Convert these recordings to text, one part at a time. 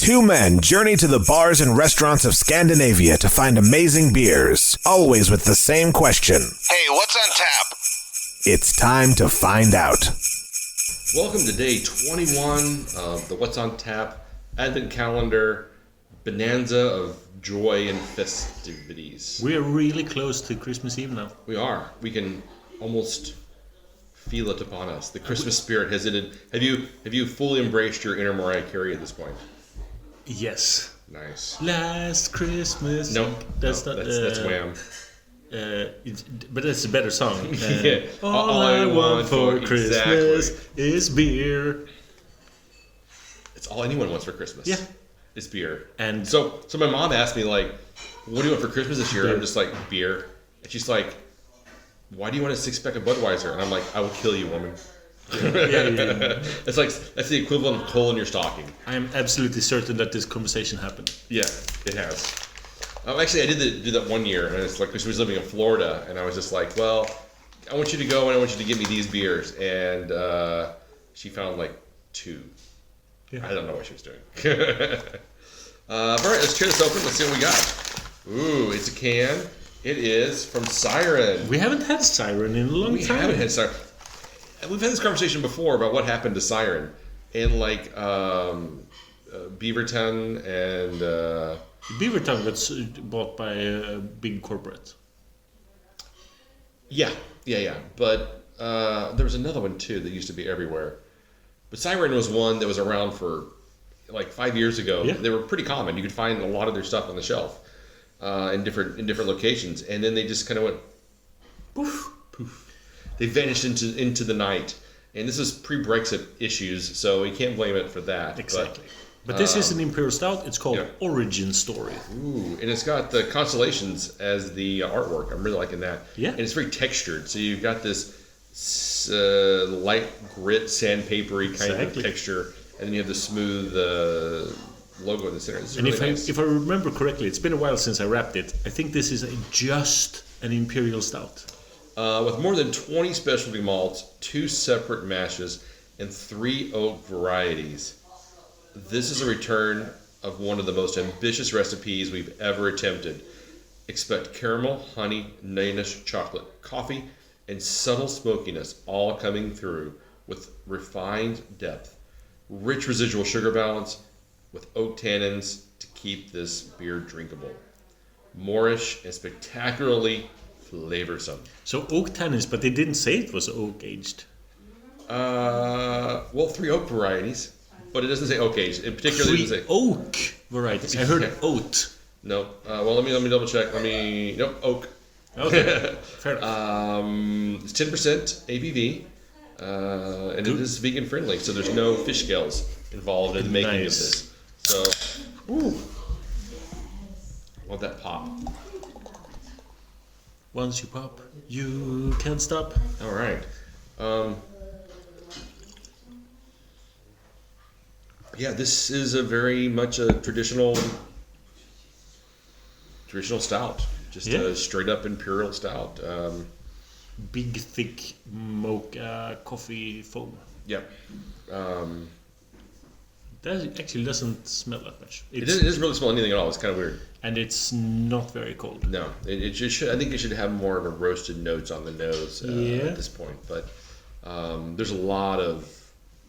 Two men journey to the bars and restaurants of Scandinavia to find amazing beers, always with the same question. Hey, what's on tap? It's time to find out. Welcome to day 21 of the What's on Tap Advent Calendar Bonanza of Joy and Festivities. We are really close to Christmas Eve now. We are. We can almost feel it upon us. The Christmas spirit has entered. Have you fully embraced your inner Mariah Carey at this point? Yes. Nice. Last Christmas. Nope. That's Wham. But it's a better song. Yeah. All I want for Christmas is beer. It's all anyone wants for Christmas. Yeah. It's beer. And so my mom asked me, like, what do you want for Christmas this year? Beer. I'm just like, beer. And she's like, why do you want a six-pack of Budweiser? And I'm like, I will kill you, woman. yeah. It's like, that's the equivalent of coal in your stocking. I am absolutely certain that this conversation happened. Yeah, it has. Actually, I did do that one year, and it's like, because she was living in Florida, and I was just like, well, I want you to go, and I want you to give me these beers. And she found like two. Yeah. I don't know what she was doing. All right, let's tear this open. Let's see what we got. Ooh, it's a can. It is from Siren. We haven't had Siren in a long time. We haven't had Siren. We've had this conversation before about what happened to Siren in like Beaverton and Beaverton got bought by a big corporate. Yeah. But there was another one too that used to be everywhere. But Siren was one that was around for like 5 years ago. Yeah. They were pretty common. You could find a lot of their stuff on the shelf in different locations, and then they just kind of went poof. They vanished into the night, and this is pre-Brexit issues, so you can't blame it for that. Exactly. But this is an imperial stout. It's called Origin Story. Ooh, and it's got the constellations as the artwork. I'm really liking that. Yeah. And it's very textured, so you've got this light grit, sandpapery kind of texture, and then you have the smooth logo in the center. This is and really nice. if I remember correctly, it's been a while since I wrapped it. I think this is just an imperial stout. With more than 20 specialty malts, 2 separate mashes, and 3 oak varieties. This is a return of one of the most ambitious recipes we've ever attempted. Expect caramel, honey, nuttiness, chocolate, coffee, and subtle smokiness all coming through with refined depth. Rich residual sugar balance with oak tannins to keep this beer drinkable. Moorish and spectacularly flavorsome. So oak tannins, but they didn't say it was oak aged. Well, 3 oak varieties, but it doesn't say oak aged. In particular, it doesn't say oak varieties. I heard oat. No. Well, let me double check. Nope, oak. Okay, fair enough. It's 10% ABV, and it is vegan friendly, so there's no fish scales involved in the making of this. So, I want that pop. Once you pop, you can't stop. All right. Yeah, this is a very much a traditional stout. Just a straight up imperial stout. Big, thick mocha coffee foam. Yep. That actually doesn't smell that much. It doesn't really smell anything at all. It's kind of weird. And it's not very cold. No, it just should. I think it should have more of a roasted notes on the nose at this point. But there's a lot of.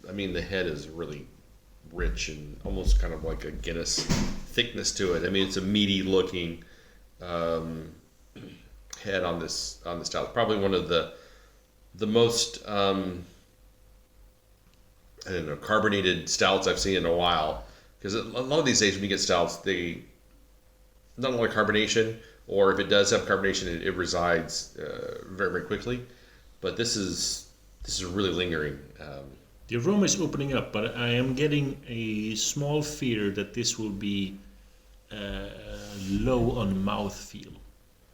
I mean, the head is really rich and almost kind of like a Guinness thickness to it. I mean, it's a meaty looking head on this stout. Probably one of the most I don't know, carbonated stouts I've seen in a while. Because a lot of these days when you get stouts, they not a lot of carbonation, or if it does have carbonation, it resides very, very quickly. But this is really lingering. The aroma is opening up, but I am getting a small fear that this will be low on mouthfeel.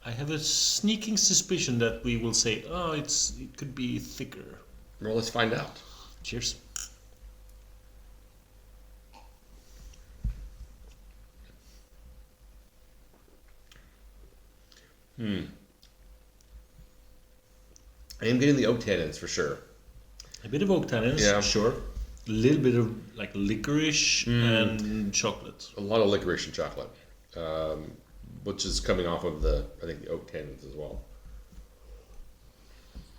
I have a sneaking suspicion that we will say, it could be thicker. Well, let's find out. Cheers. I am getting the oak tannins for sure. A bit of oak tannins, Yeah. sure. little bit of like licorice and chocolate. A lot of licorice and chocolate, which is coming off of the oak tannins as well.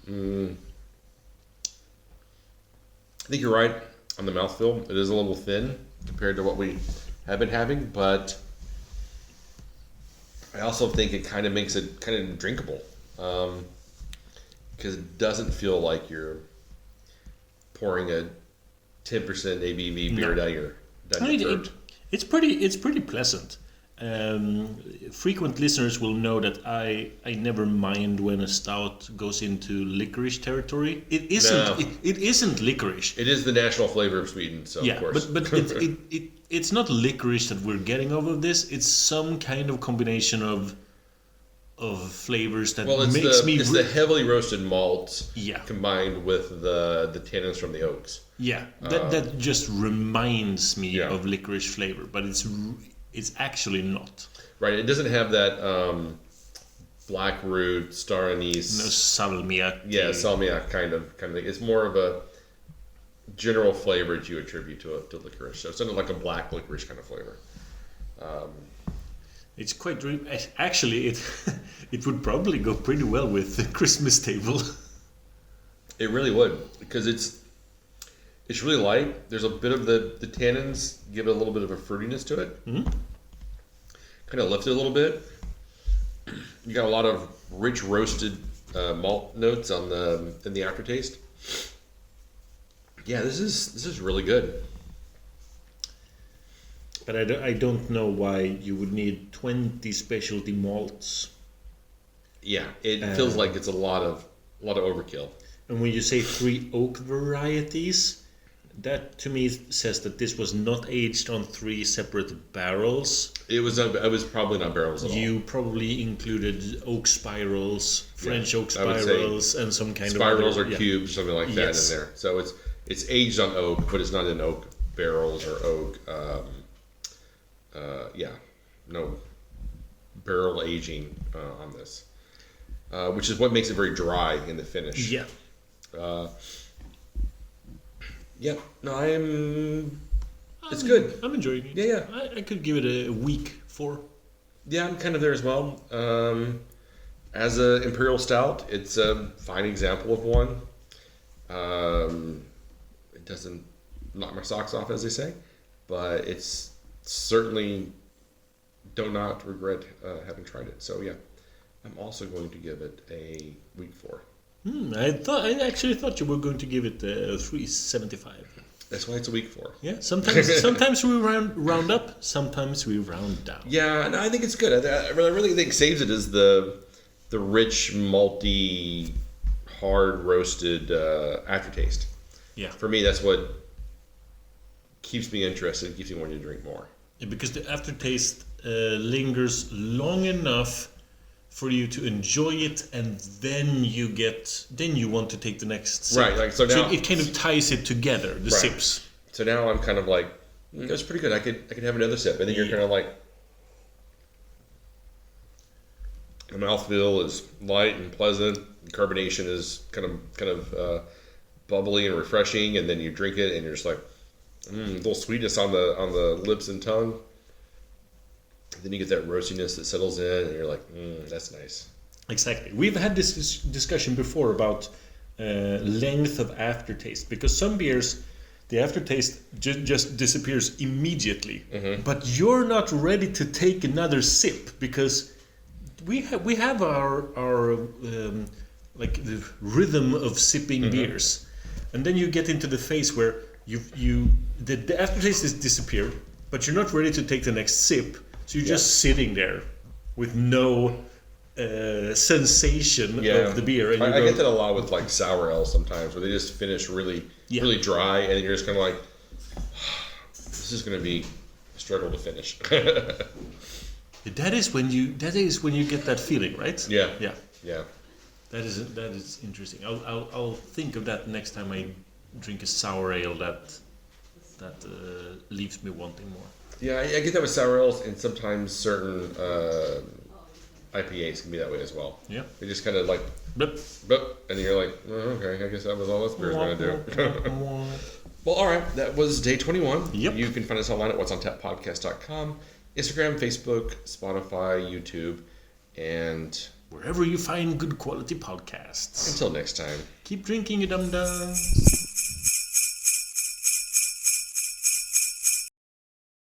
I think you're right on the mouthfeel. It is a little thin compared to what we have been having, but I also think it kind of makes it kind of drinkable, because it doesn't feel like you're pouring a 10% ABV beer down your throat. It's pretty pleasant. Frequent listeners will know that I never mind when a stout goes into licorice territory. It isn't licorice. It is the national flavor of Sweden, so Yeah, of course. but it's not licorice that we're getting out of this. It's some kind of combination of flavors that it's the heavily roasted malts combined with the tannins from the oaks. Yeah, that just reminds me of licorice flavor, but it's actually not. Right, it doesn't have that black root, star anise. No salmiak. Yeah, salmiak kind of thing. It's more of a general flavor that you attribute to licorice. So it's not like a black licorice kind of flavor. It's quite actually it would probably go pretty well with the Christmas table. It really would, because it's really light. There's a bit of the tannins give it a little bit of a fruitiness to it. Mm-hmm. Kind of lift it a little bit. You got a lot of rich roasted malt notes in the aftertaste. Yeah, this is really good. But I don't know why you would need 20 specialty malts. Yeah, it feels like it's a lot of overkill. And when you say 3 oak varieties, that to me says that this was not aged on 3 separate barrels. It was probably not barrels at all. You probably included oak spirals, French oak spirals, and some kind spirals of or cubes, something like that in there. So it's aged on oak, but it's not in oak barrels or oak. No barrel aging on this, which is what makes it very dry in the finish. Yeah. It's good. I'm enjoying it. Yeah. I could give it a week 4. Yeah, I'm kind of there as well. As an imperial stout, it's a fine example of one. It doesn't knock my socks off, as they say, but it's certainly do not regret having tried it. So yeah, I'm also going to give it a week 4. I actually thought you were going to give it a 3.75. That's why it's a week 4. Yeah, sometimes we round up, sometimes we round down. Yeah, no, I think it's good. I really think saves it is the rich, malty, hard roasted aftertaste. Yeah. For me, that's what keeps me interested, keeps me wanting to drink more. Yeah, because the aftertaste lingers long enough for you to enjoy it, and then you want to take the next sip. Right, like so now it kind of ties it together, the sips. So now I'm kind of like, that's pretty good. I could have another sip, and then you're kind of like, the mouthfeel is light and pleasant. The carbonation is kind of bubbly and refreshing, and then you drink it, and you're just like, a little sweetness on the lips and tongue. Then you get that roastiness that settles in, and you're like, that's nice. Exactly. We've had this discussion before about length of aftertaste, because some beers, the aftertaste just disappears immediately. Mm-hmm. But you're not ready to take another sip, because we have our like the rhythm of sipping beers, and then you get into the phase where the aftertaste is disappeared, but you're not ready to take the next sip. So you're just sitting there with no sensation of the beer. And I get that a lot with like sour ales sometimes, where they just finish really dry, and then you're just kind of like, this is going to be a struggle to finish. That is when you get that feeling, right? Yeah. That is interesting. I'll think of that next time I drink a sour ale that leaves me wanting more. Yeah, I get that with sour ales, and sometimes certain IPAs can be that way as well. Yeah. They just kind of like, blip, and you're like, okay, I guess that was all this beer's going to do. Well, all right. That was day 21. Yep. You can find us online at what'sontappodcast.com, Instagram, Facebook, Spotify, YouTube, and Wherever you find good quality podcasts. until next time. Keep drinking, you dum-dums.